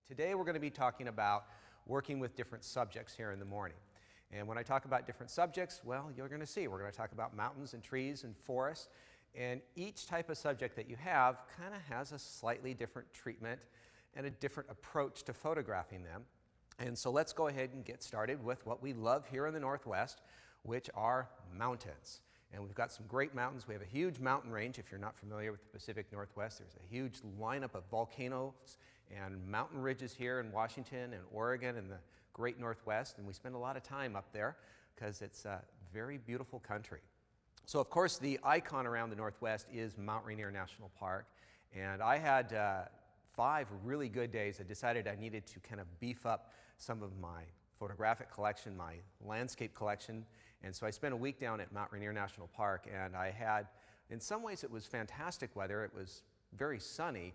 Today we're going to be talking about working with different subjects here in the morning. And when I talk about different subjects, well, you're going to see. We're going to talk about mountains and trees and forests. And each type of subject that you have kind of has a slightly different treatment and a different approach to photographing them. And so let's go ahead and get started with what we love here in the Northwest, which are mountains. And we've got some great mountains. We have a huge mountain range. If you're not familiar with the Pacific Northwest, there's a huge lineup of volcanoes and mountain ridges here in Washington and Oregon and the great Northwest. And we spend a lot of time up there because it's a very beautiful country. So of course the icon around the Northwest is Mount Rainier National Park. And I had 5 really good days. I decided I needed to kind of beef up some of my photographic collection, my landscape collection, and so I spent a week down at Mount Rainier National Park, and I had, in some ways it was fantastic weather. It was very sunny,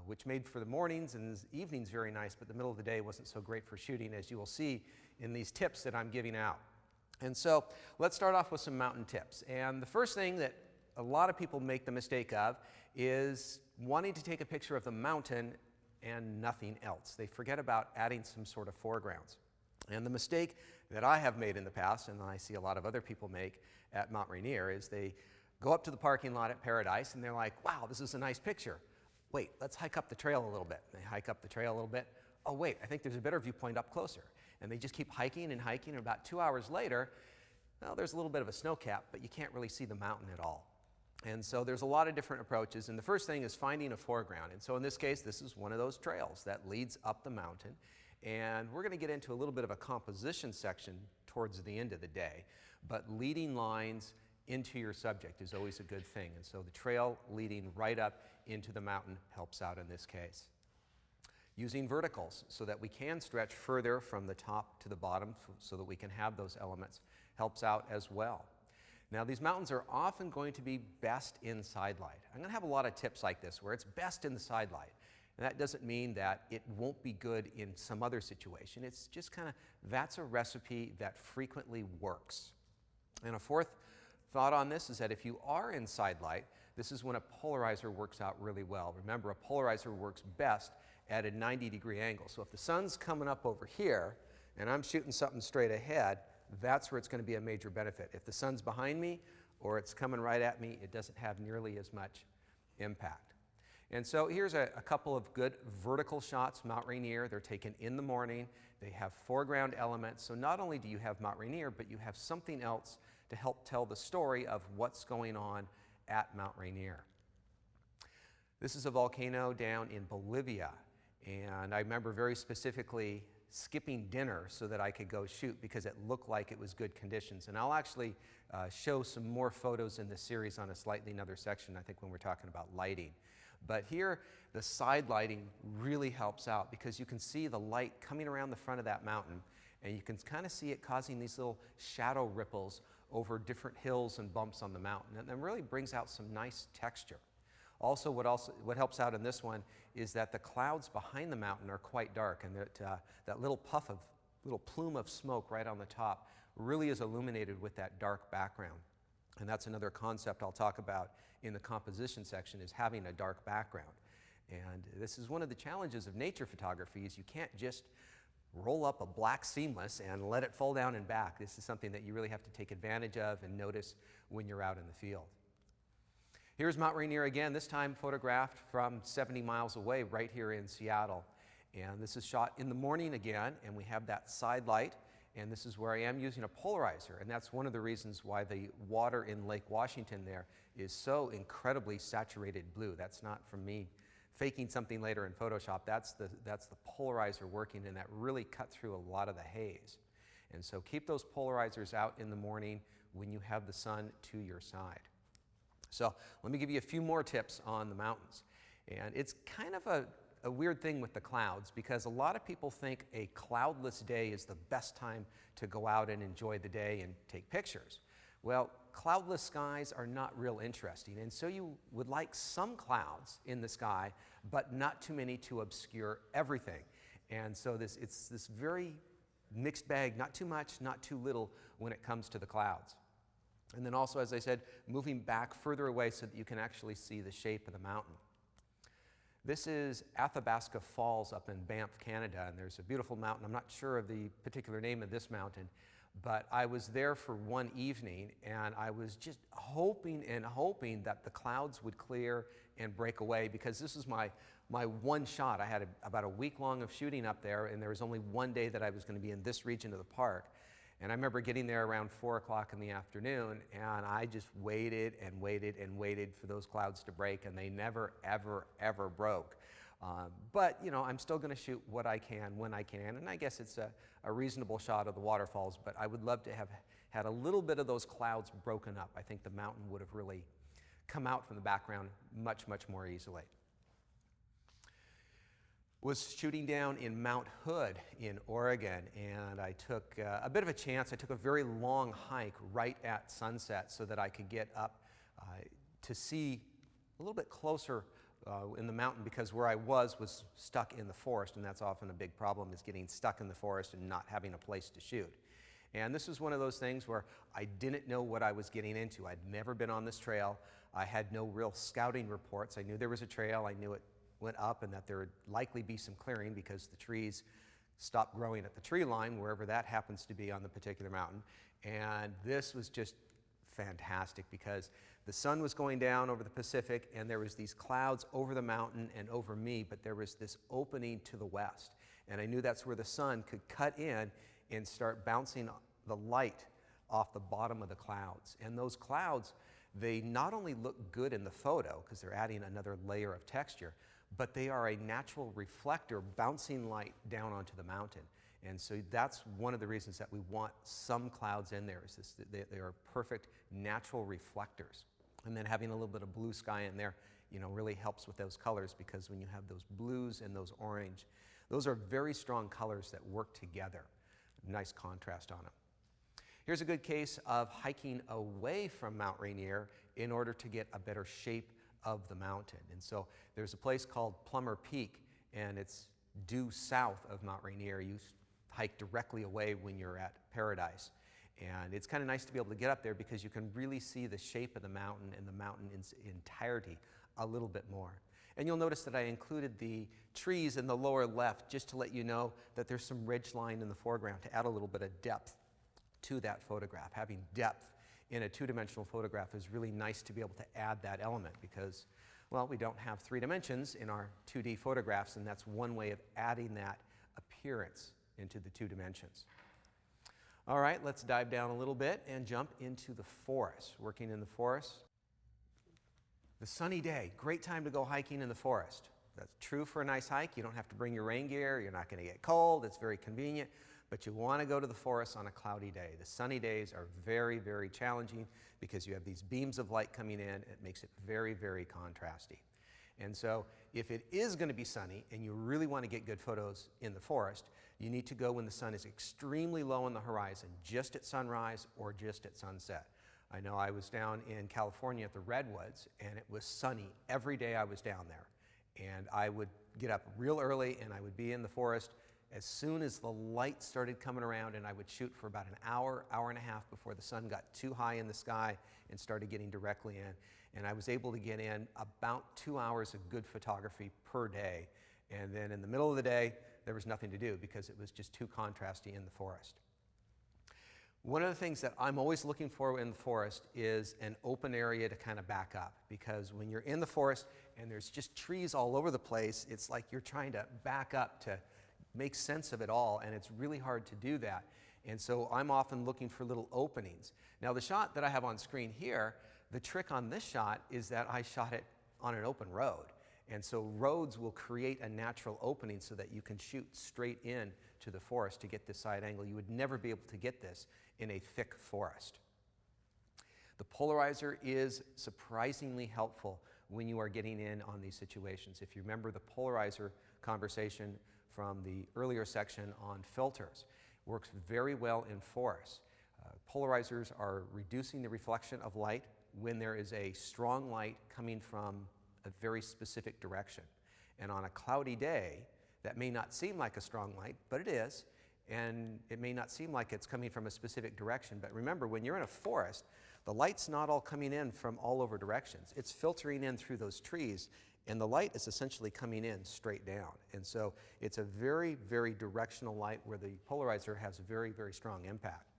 which made for the mornings and evenings very nice, but the middle of the day wasn't so great for shooting, as you will see in these tips that I'm giving out. And so let's start off with some mountain tips. And the first thing that a lot of people make the mistake of is wanting to take a picture of the mountain and nothing else. They forget about adding some sort of foregrounds. And the mistake that I have made in the past, and I see a lot of other people make at Mount Rainier, is they go up to the parking lot at Paradise and they're like, wow, this is a nice picture. Wait, let's hike up the trail a little bit. And they hike up the trail a little bit. Oh wait, I think there's a better viewpoint up closer. And they just keep hiking and hiking, and about 2 hours later, well, there's a little bit of a snow cap, but you can't really see the mountain at all. And so there's a lot of different approaches, and the first thing is finding a foreground. And so in this case, this is one of those trails that leads up the mountain. And we're going to get into a little bit of a composition section towards the end of the day, but leading lines into your subject is always a good thing. And so the trail leading right up into the mountain helps out in this case. Using verticals so that we can stretch further from the top to the bottom so that we can have those elements helps out as well. Now, these mountains are often going to be best in side light. I'm going to have a lot of tips like this where it's best in the side light. And that doesn't mean that it won't be good in some other situation. It's just kind of, that's a recipe that frequently works. And a fourth thought on this is that if you are in side light, this is when a polarizer works out really well. Remember, a polarizer works best at a 90-degree angle. So if the sun's coming up over here and I'm shooting something straight ahead, that's where it's going to be a major benefit. If the sun's behind me or it's coming right at me, it doesn't have nearly as much impact. And so here's a couple of good vertical shots, Mount Rainier. They're taken in the morning. They have foreground elements. So not only do you have Mount Rainier, but you have something else to help tell the story of what's going on at Mount Rainier. This is a volcano down in Bolivia. And I remember very specifically skipping dinner so that I could go shoot because it looked like it was good conditions. And I'll actually show some more photos in this series on a slightly another section, I think, when we're talking about lighting. But here, the side lighting really helps out because you can see the light coming around the front of that mountain, and you can kind of see it causing these little shadow ripples over different hills and bumps on the mountain. And that really brings out some nice texture. Also, what helps out in this one is that the clouds behind the mountain are quite dark, and that little plume of smoke right on the top really is illuminated with that dark background. And that's another concept I'll talk about in the composition section, is having a dark background. And this is one of the challenges of nature photography, is you can't just roll up a black seamless and let it fall down and back. This is something that you really have to take advantage of and notice when you're out in the field. Here's Mount Rainier again, this time photographed from 70 miles away right here in Seattle. And this is shot in the morning again, and we have that side light. And this is where I am using a polarizer, and that's one of the reasons why the water in Lake Washington there is so incredibly saturated blue. That's not from me faking something later in Photoshop. That's the polarizer working, and that really cut through a lot of the haze. And so keep those polarizers out in the morning when you have the sun to your side. So let me give you a few more tips on the mountains. And it's kind of a weird thing with the clouds, because a lot of people think a cloudless day is the best time to go out and enjoy the day and take pictures. Well, cloudless skies are not real interesting, and so you would like some clouds in the sky, but not too many to obscure everything. And so it's this very mixed bag, not too much, not too little when it comes to the clouds. And then also, as I said, moving back further away so that you can actually see the shape of the mountain. This is Athabasca Falls up in Banff, Canada, and there's a beautiful mountain. I'm not sure of the particular name of this mountain, but I was there for one evening, and I was just hoping and hoping that the clouds would clear and break away, because this is my one shot. I had about a week long of shooting up there, and there was only one day that I was going to be in this region of the park. And I remember getting there around 4 o'clock in the afternoon, and I just waited and waited and waited for those clouds to break, and they never, ever, ever broke. But, you know, I'm still going to shoot what I can when I can, and I guess it's a reasonable shot of the waterfalls, but I would love to have had a little bit of those clouds broken up. I think the mountain would have really come out from the background much, much more easily. Was shooting down in Mount Hood in Oregon, and I took a bit of a chance. I took a very long hike right at sunset so that I could get up to see a little bit closer in the mountain, because where I was stuck in the forest, and that's often a big problem, is getting stuck in the forest and not having a place to shoot. And this was one of those things where I didn't know what I was getting into. I'd never been on this trail. I had no real scouting reports. I knew there was a trail. I knew it went up and that there would likely be some clearing because the trees stopped growing at the tree line, wherever that happens to be on the particular mountain. And this was just fantastic because the sun was going down over the Pacific, and there was these clouds over the mountain and over me, but there was this opening to the west. And I knew that's where the sun could cut in and start bouncing the light off the bottom of the clouds. And those clouds, they not only look good in the photo because they're adding another layer of texture, but they are a natural reflector bouncing light down onto the mountain. And so that's one of the reasons that we want some clouds in there, is they are perfect natural reflectors. And then having a little bit of blue sky in there, you know, really helps with those colors, because when you have those blues and those orange, those are very strong colors that work together. Nice contrast on them. Here's a good case of hiking away from Mount Rainier in order to get a better shape of the mountain. And so there's a place called Plummer Peak, and it's due south of Mount Rainier. You hike directly away when you're at Paradise. And it's kind of nice to be able to get up there because you can really see the shape of the mountain and the mountain in its entirety a little bit more. And you'll notice that I included the trees in the lower left just to let you know that there's some ridge line in the foreground to add a little bit of depth to that photograph. Having depth in a two-dimensional photograph is really nice to be able to add that element because, well, we don't have 3 dimensions in our 2D photographs, and that's one way of adding that appearance into the 2 dimensions. All right, let's dive down a little bit and jump into the forest. Working in the forest. The sunny day, great time to go hiking in the forest. That's true for a nice hike. You don't have to bring your rain gear. You're not going to get cold. It's very convenient. But you want to go to the forest on a cloudy day. The sunny days are very, very challenging because you have these beams of light coming in. It makes it very, very contrasty. And so if it is going to be sunny and you really want to get good photos in the forest, you need to go when the sun is extremely low on the horizon, just at sunrise or just at sunset. I know I was down in California at the Redwoods, and it was sunny every day I was down there. And I would get up real early, and I would be in the forest as soon as the light started coming around, and I would shoot for about an hour, hour and a half before the sun got too high in the sky and started getting directly in. And I was able to get in about 2 hours of good photography per day. And then in the middle of the day, there was nothing to do because it was just too contrasty in the forest. One of the things that I'm always looking for in the forest is an open area to kind of back up, because when you're in the forest and there's just trees all over the place, it's like you're trying to back up to make sense of it all, and it's really hard to do that. And so I'm often looking for little openings. Now the shot that I have on screen here, the trick on this shot is that I shot it on an open road. And so roads will create a natural opening so that you can shoot straight in to the forest to get this side angle. You would never be able to get this in a thick forest. The polarizer is surprisingly helpful when you are getting in on these situations. If you remember the polarizer conversation from the earlier section on filters, it works very well in forests. Polarizers are reducing the reflection of light when there is a strong light coming from a very specific direction. And on a cloudy day, that may not seem like a strong light, but it is. And it may not seem like it's coming from a specific direction. But remember, when you're in a forest, the light's not all coming in from all over directions. It's filtering in through those trees And the light is essentially coming in straight down. And so it's a very, very directional light where the polarizer has very, very strong impact.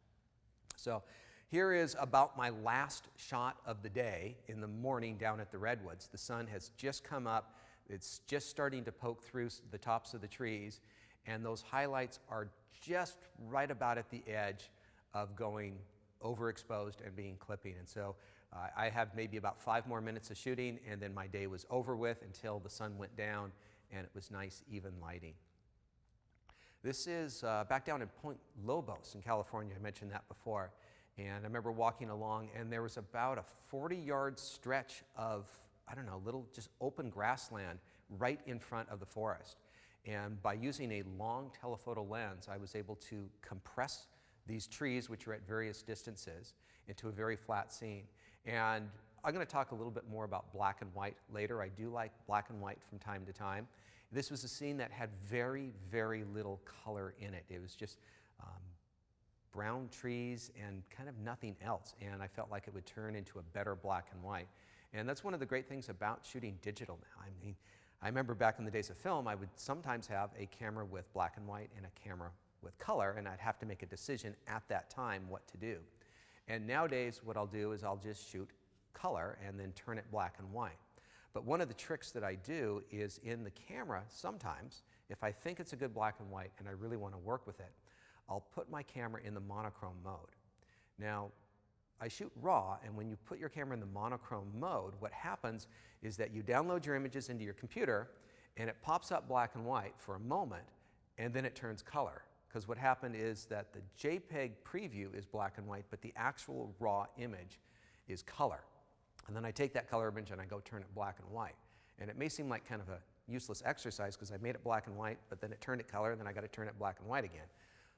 So here is about my last shot of the day in the morning down at the Redwoods. The sun has just come up. It's just starting to poke through the tops of the trees, and those highlights are just right about at the edge of going overexposed and being clipping. And so I have maybe about 5 more minutes of shooting, and then my day was over with until the sun went down and it was nice, even lighting. This is back down in Point Lobos in California. I mentioned that before. And I remember walking along, and there was about a 40-yard stretch of, I don't know, little just open grassland right in front of the forest. And by using a long telephoto lens, I was able to compress these trees, which are at various distances, into a very flat scene. And I'm going to talk a little bit more about black and white later. I do like black and white from time to time. This was a scene that had very, very little color in it. It was just brown trees and kind of nothing else. And I felt like it would turn into a better black and white. And that's one of the great things about shooting digital now. I mean, I remember back in the days of film, I would sometimes have a camera with black and white and a camera with color, and I'd have to make a decision at that time what to do. And nowadays, what I'll do is I'll just shoot color and then turn it black and white. But one of the tricks that I do is in the camera, sometimes, if I think it's a good black and white and I really want to work with it, I'll put my camera in the monochrome mode. Now, I shoot RAW, and when you put your camera in the monochrome mode, what happens is that you download your images into your computer, and it pops up black and white for a moment, and then it turns color. Because what happened is that the JPEG preview is black and white, but the actual RAW image is color. And then I take that color image and I go turn it black and white. And it may seem like kind of a useless exercise because I made it black and white, but then it turned it color, and then I got to turn it black and white again.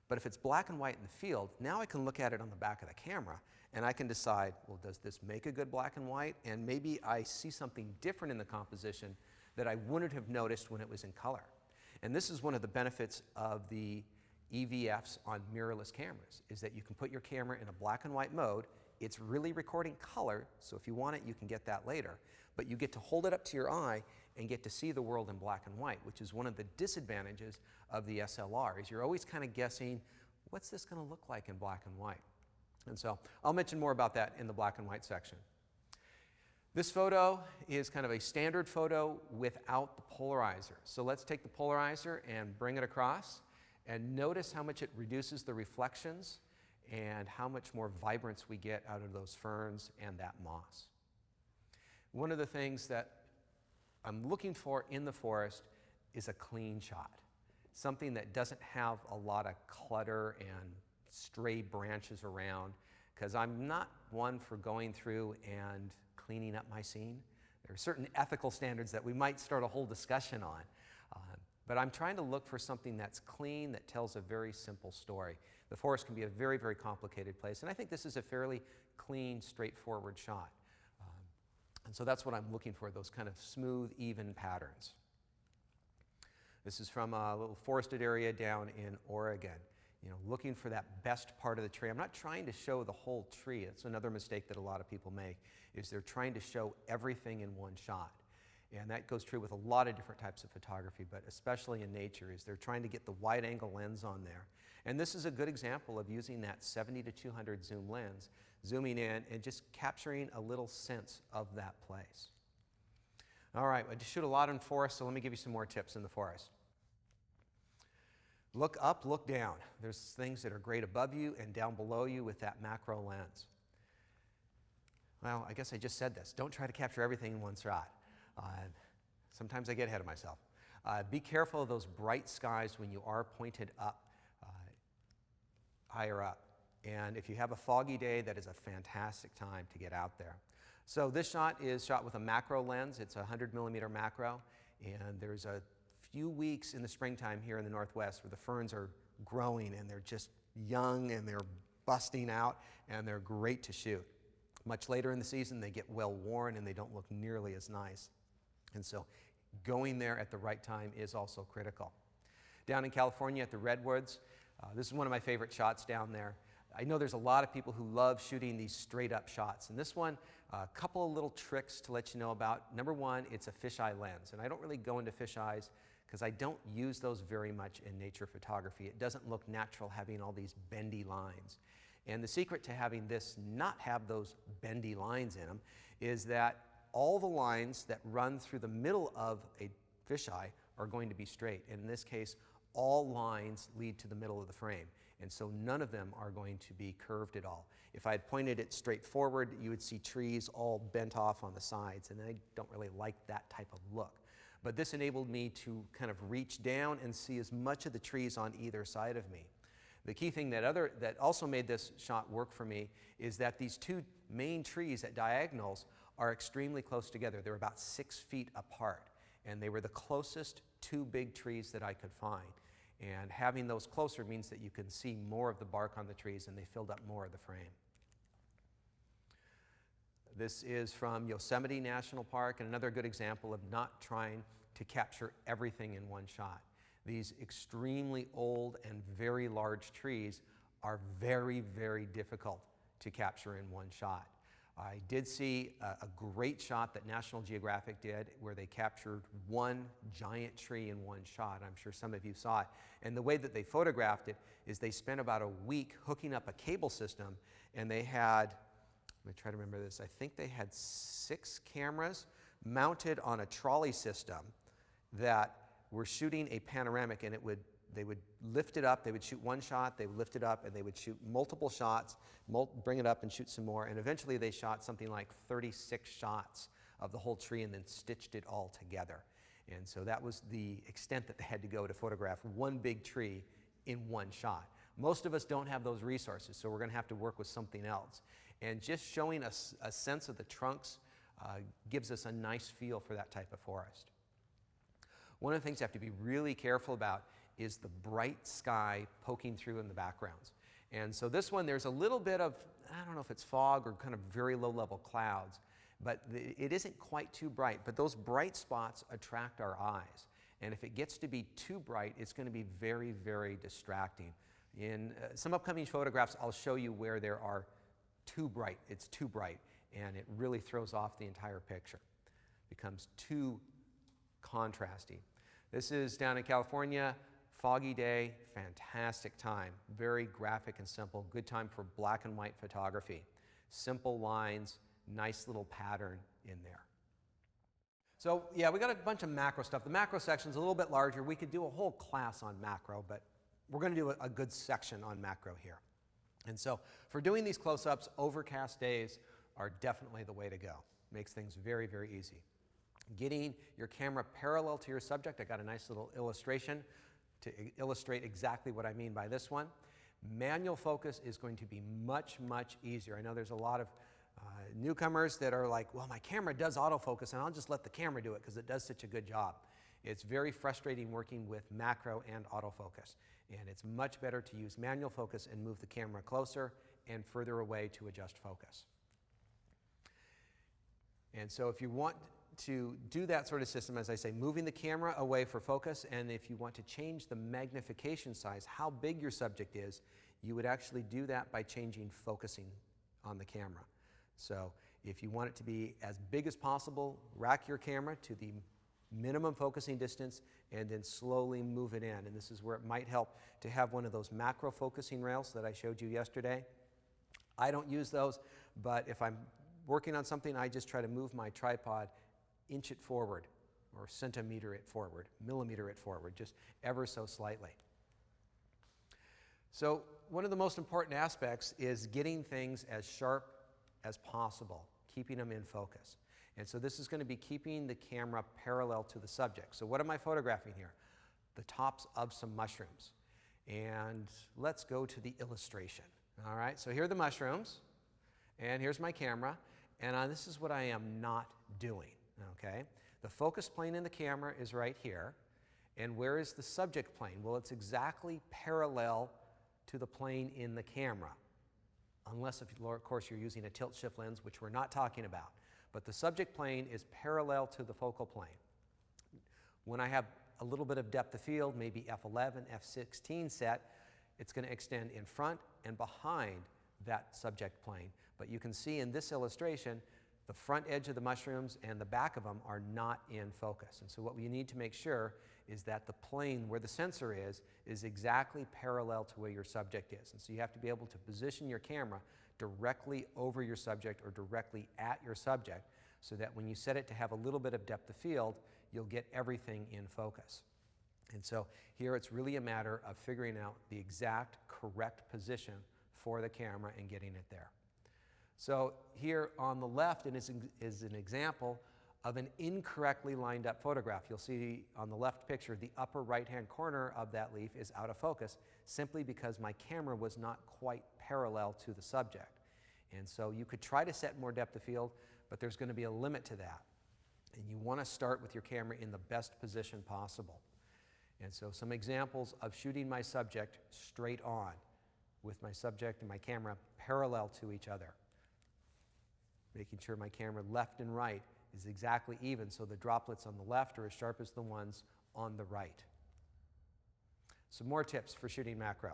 But if it's black and white in the field, now I can look at it on the back of the camera, and I can decide, well, does this make a good black and white? And maybe I see something different in the composition that I wouldn't have noticed when it was in color. And this is one of the benefits of the EVFs on mirrorless cameras, is that you can put your camera in a black and white mode. It's really recording color, so if you want it, you can get that later. But you get to hold it up to your eye and get to see the world in black and white, which is one of the disadvantages of the SLR, is you're always kind of guessing, what's this going to look like in black and white? And so I'll mention more about that in the black and white section. This photo is kind of a standard photo without the polarizer. So let's take the polarizer and bring it across, and notice how much it reduces the reflections and how much more vibrance we get out of those ferns and that moss. One of the things that I'm looking for in the forest is a clean shot, something that doesn't have a lot of clutter and stray branches around, because I'm not one for going through and cleaning up my scene. There are certain ethical standards that we might start a whole discussion on, but I'm trying to look for something that's clean, that tells a very simple story. The forest can be a very, very complicated place, and I think this is a fairly clean, straightforward shot. And so that's what I'm looking for, those kind of smooth, even patterns. This is from a little forested area down in Oregon. You know, looking for that best part of the tree. I'm not trying to show the whole tree. It's another mistake that a lot of people make, is they're trying to show everything in one shot. And that goes true with a lot of different types of photography, but especially in nature, is they're trying to get the wide angle lens on there. And this is a good example of using that 70 to 200 zoom lens, zooming in and just capturing a little sense of that place. All right, I just shoot a lot in forest, so let me give you some more tips in the forest. Look up, look down. There's things that are great above you and down below you with that macro lens. Well, I guess I just said this. Don't try to capture everything in one shot. Sometimes I get ahead of myself. Be careful of those bright skies when you are pointed up, higher up. And if you have a foggy day, that is a fantastic time to get out there. So this shot is shot with a macro lens. It's a 100mm macro, and there's a few weeks in the springtime here in the Northwest where the ferns are growing and they're just young and they're busting out and they're great to shoot. Much later in the season, they get well worn and they don't look nearly as nice. And so going there at the right time is also critical. Down in California at the Redwoods, this is one of my favorite shots down there. I know there's a lot of people who love shooting these straight up shots. And this one, a couple of little tricks to let you know about. Number one, it's a fisheye lens. And I don't really go into fisheyes because I don't use those very much in nature photography. It doesn't look natural having all these bendy lines. And the secret to having this not have those bendy lines in them is that all the lines that run through the middle of a fisheye are going to be straight. And in this case, all lines lead to the middle of the frame. And so none of them are going to be curved at all. If I had pointed it straight forward, you would see trees all bent off on the sides, and I don't really like that type of look. But this enabled me to kind of reach down and see as much of the trees on either side of me. The key thing that also made this shot work for me is that these two main trees at diagonals are extremely close together. They're about 6 feet apart, and they were the closest two big trees that I could find. And having those closer means that you can see more of the bark on the trees, and they filled up more of the frame. This is from Yosemite National Park, and another good example of not trying to capture everything in one shot. These extremely old and very large trees are very, very difficult to capture in one shot. I did see a great shot that National Geographic did where they captured one giant tree in one shot. I'm sure some of you saw it. And the way that they photographed it is they spent about a week hooking up a cable system, and they had, let me try to remember this, I think they had 6 cameras mounted on a trolley system that were shooting a panoramic, and they would lift it up, they would shoot one shot, they would lift it up, and they would shoot multiple shots, bring it up and shoot some more, and eventually they shot something like 36 shots of the whole tree and then stitched it all together. And so that was the extent that they had to go to photograph one big tree in one shot. Most of us don't have those resources, so we're going to have to work with something else. And just showing us a sense of the trunks gives us a nice feel for that type of forest. One of the things you have to be really careful about is the bright sky poking through in the backgrounds. And so this one, there's a little bit of, I don't know if it's fog or kind of very low level clouds, but it isn't quite too bright. But those bright spots attract our eyes. And if it gets to be too bright, it's going to be very, very distracting. In some upcoming photographs, I'll show you where there are too bright. It's too bright, and it really throws off the entire picture. It becomes too contrasty. This is down in California, foggy day, fantastic time, very graphic and simple, good time for black and white photography. Simple lines, nice little pattern in there. So yeah, we got a bunch of macro stuff. The macro section's a little bit larger. We could do a whole class on macro, but we're going to do a good section on macro here. And so for doing these close-ups, overcast days are definitely the way to go. Makes things very, very easy. Getting your camera parallel to your subject, I got a nice little illustration to illustrate exactly what I mean by this one. Manual focus is going to be much, much easier. I know there's a lot of newcomers that are like, well, my camera does autofocus and I'll just let the camera do it because it does such a good job. It's very frustrating working with macro and autofocus, and it's much better to use manual focus and move the camera closer and further away to adjust focus. And so if you want to do that sort of system, as I say, moving the camera away for focus, and if you want to change the magnification size, how big your subject is, you would actually do that by changing focusing on the camera. So if you want it to be as big as possible, rack your camera to the minimum focusing distance and then slowly move it in. And this is where it might help to have one of those macro focusing rails that I showed you yesterday. I don't use those, but if I'm working on something, I just try to move my tripod, inch it forward, or centimeter it forward, millimeter it forward, just ever so slightly. So one of the most important aspects is getting things as sharp as possible, keeping them in focus. And so this is going to be keeping the camera parallel to the subject. So what am I photographing here? The tops of some mushrooms. And let's go to the illustration. All right, so here are the mushrooms, and here's my camera, and this is what I am not doing. Okay, the focus plane in the camera is right here, and where is the subject plane? Well, it's exactly parallel to the plane in the camera, unless, of course, you're using a tilt-shift lens, which we're not talking about. But the subject plane is parallel to the focal plane. When I have a little bit of depth of field, maybe f11, f16 set, it's going to extend in front and behind that subject plane. But you can see in this illustration, the front edge of the mushrooms and the back of them are not in focus. And so what we need to make sure is that the plane where the sensor is exactly parallel to where your subject is. And so you have to be able to position your camera directly over your subject or directly at your subject so that when you set it to have a little bit of depth of field, you'll get everything in focus. And so here it's really a matter of figuring out the exact correct position for the camera and getting it there. So here on the left is an example of an incorrectly lined up photograph. You'll see on the left picture, the upper right-hand corner of that leaf is out of focus simply because my camera was not quite parallel to the subject. And so you could try to set more depth of field, but there's going to be a limit to that. And you want to start with your camera in the best position possible. And so some examples of shooting my subject straight on with my subject and my camera parallel to each other. Making sure my camera left and right is exactly even so the droplets on the left are as sharp as the ones on the right. Some more tips for shooting macro.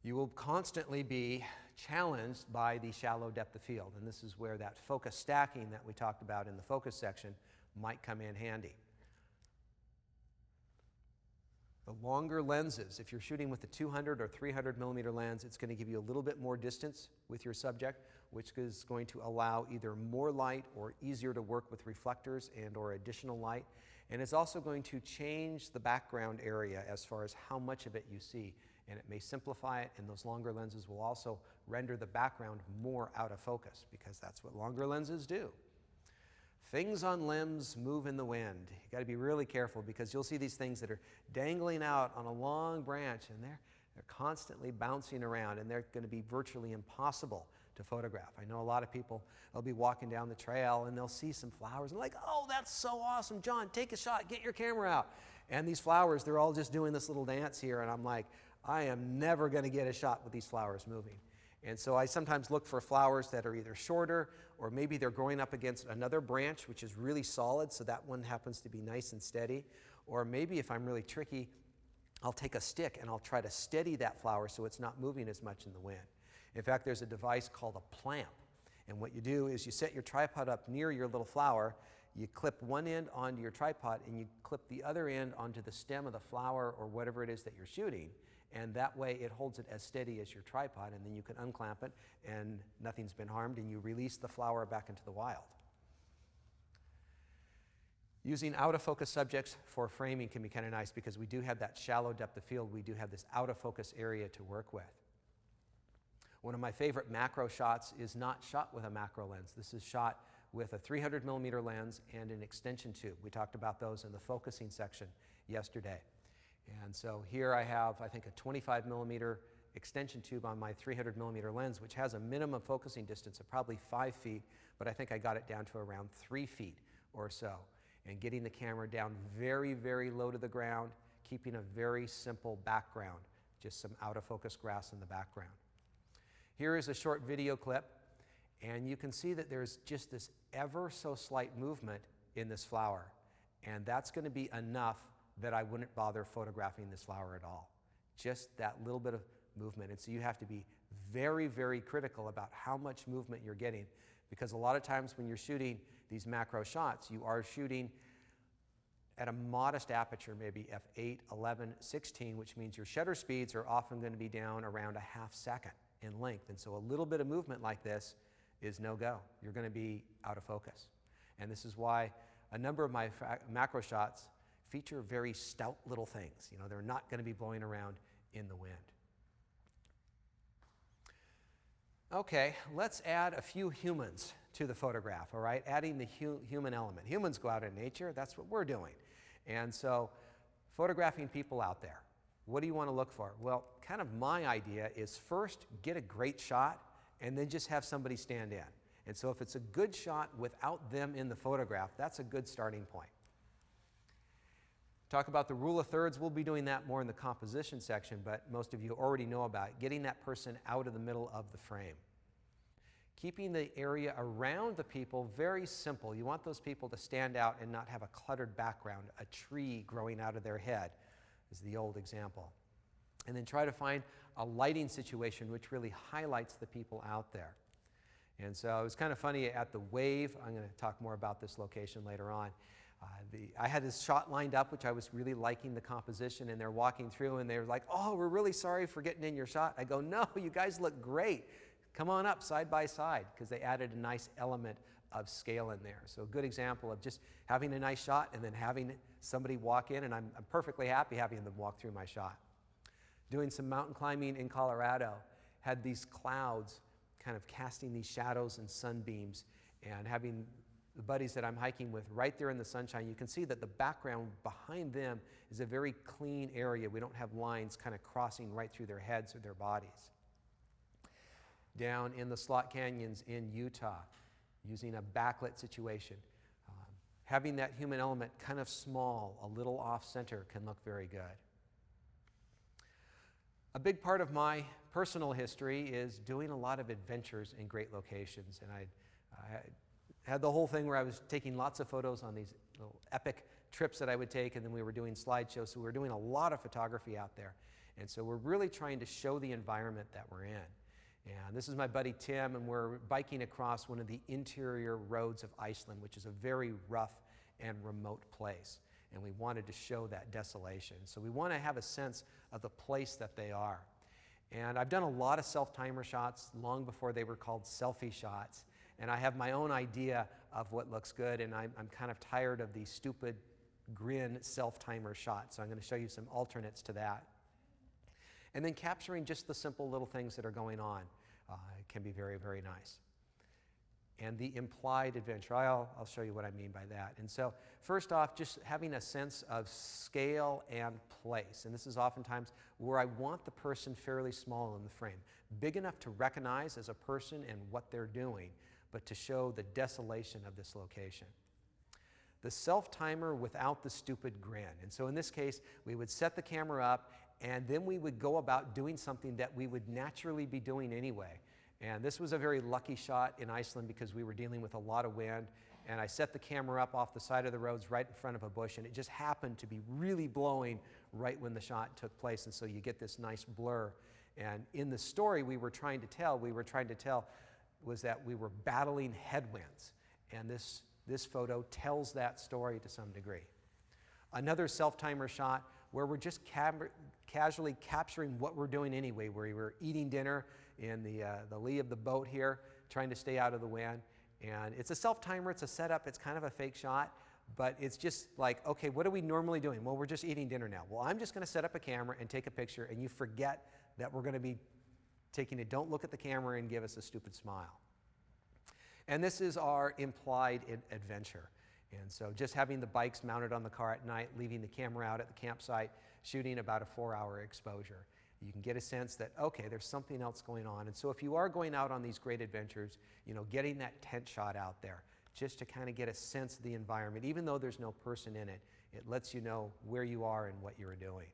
You will constantly be challenged by the shallow depth of field, and this is where that focus stacking that we talked about in the focus section might come in handy. The longer lenses, if you're shooting with a 200 or 300 millimeter lens, it's going to give you a little bit more distance with your subject, which is going to allow either more light or easier to work with reflectors and or additional light. And it's also going to change the background area as far as how much of it you see. And it may simplify it, and those longer lenses will also render the background more out of focus because that's what longer lenses do. Things on limbs move in the wind. You got to be really careful because you'll see these things that are dangling out on a long branch and they're constantly bouncing around and they're going to be virtually impossible to photograph. I know a lot of people, they'll be walking down the trail and they'll see some flowers and like, oh, that's so awesome, John, take a shot, get your camera out. And these flowers, they're all just doing this little dance here and I'm like, I am never going to get a shot with these flowers moving. And so I sometimes look for flowers that are either shorter or maybe they're growing up against another branch which is really solid, so that one happens to be nice and steady. Or maybe if I'm really tricky, I'll take a stick and I'll try to steady that flower so it's not moving as much in the wind. In fact, there's a device called a plamp. And what you do is you set your tripod up near your little flower, you clip one end onto your tripod and you clip the other end onto the stem of the flower or whatever it is that you're shooting. And that way it holds it as steady as your tripod, and then you can unclamp it and nothing's been harmed and you release the flower back into the wild. Using out of focus subjects for framing can be kind of nice because we do have that shallow depth of field. We do have this out of focus area to work with. One of my favorite macro shots is not shot with a macro lens. This is shot with a 300 millimeter lens and an extension tube. We talked about those in the focusing section yesterday. And so here I have, I think, a 25 millimeter extension tube on my 300 millimeter lens, which has a minimum focusing distance of probably 5 feet, but I think I got it down to around 3 feet or so. And getting the camera down very, very low to the ground, keeping a very simple background, just some out of focus grass in the background. Here is a short video clip, and you can see that there's just this ever so slight movement in this flower. And that's going to be enough that I wouldn't bother photographing this flower at all. Just that little bit of movement. And so you have to be very, very critical about how much movement you're getting, because a lot of times when you're shooting these macro shots, you are shooting at a modest aperture, maybe f8, 11, 16, which means your shutter speeds are often going to be down around a half second in length. And so a little bit of movement like this is no go. You're going to be out of focus. And this is why a number of my macro shots feature very stout little things. You know, they're not going to be blowing around in the wind. Okay, let's add a few humans to the photograph, all right? Adding the human element. Humans go out in nature, that's what we're doing. And so, photographing people out there. What do you want to look for? Well, kind of my idea is first get a great shot and then just have somebody stand in. And so if it's a good shot without them in the photograph, that's a good starting point. Talk about the rule of thirds. We'll be doing that more in the composition section, but most of you already know about it. Getting that person out of the middle of the frame. Keeping the area around the people very simple. You want those people to stand out and not have a cluttered background, a tree growing out of their head is the old example. And then try to find a lighting situation which really highlights the people out there. And so it was kind of funny at the Wave. I'm going to talk more about this location later on. I had this shot lined up, which I was really liking the composition, and they're walking through and they're like, "Oh, we're really sorry for getting in your shot." I go, "No, you guys look great. Come on up side by side," because they added a nice element of scale in there. So a good example of just having a nice shot and then having somebody walk in, and I'm perfectly happy having them walk through my shot. Doing some mountain climbing in Colorado, had these clouds kind of casting these shadows and sunbeams, and having the buddies that I'm hiking with right there in the sunshine. You can see that the background behind them is a very clean area. We don't have lines kind of crossing right through their heads or their bodies. Down in the Slot Canyons in Utah, using a backlit situation. Having that human element kind of small, a little off-center, can look very good. A big part of my personal history is doing a lot of adventures in great locations. And I had the whole thing where I was taking lots of photos on these little epic trips that I would take, and then we were doing slideshows, so we were doing a lot of photography out there. And so we're really trying to show the environment that we're in. And this is my buddy Tim, and we're biking across one of the interior roads of Iceland, which is a very rough and remote place. And we wanted to show that desolation. So we want to have a sense of the place that they are. And I've done a lot of self-timer shots long before they were called selfie shots. And I have my own idea of what looks good, and I'm kind of tired of these stupid grin self-timer shots. So I'm going to show you some alternates to that. And then capturing just the simple little things that are going on can be very, very nice. And the implied adventure, I'll show you what I mean by that. And so first off, just having a sense of scale and place. And this is oftentimes where I want the person fairly small in the frame, big enough to recognize as a person and what they're doing, but to show the desolation of this location. The self-timer without the stupid grin. And so in this case, we would set the camera up, and then we would go about doing something that we would naturally be doing anyway. And this was a very lucky shot in Iceland because we were dealing with a lot of wind, and I set the camera up off the side of the roads right in front of a bush, and it just happened to be really blowing right when the shot took place, and so you get this nice blur. And in the story we were trying to tell was that we were battling headwinds, and this photo tells that story to some degree. Another self-timer shot where we're just casually capturing what we're doing anyway, where we were eating dinner in the lee of the boat here, trying to stay out of the wind. And it's a self-timer, it's a setup, it's kind of a fake shot, but it's just like, okay, what are we normally doing? Well, we're just eating dinner now. Well, I'm just going to set up a camera and take a picture, and you forget that we're going to be taking it. Don't look at the camera and give us a stupid smile. And this is our implied adventure. And so just having the bikes mounted on the car at night, leaving the camera out at the campsite, shooting about a 4-hour exposure. You can get a sense that, okay, there's something else going on. And so if you are going out on these great adventures, getting that tent shot out there, just to kind of get a sense of the environment, even though there's no person in it, it lets you know where you are and what you're doing.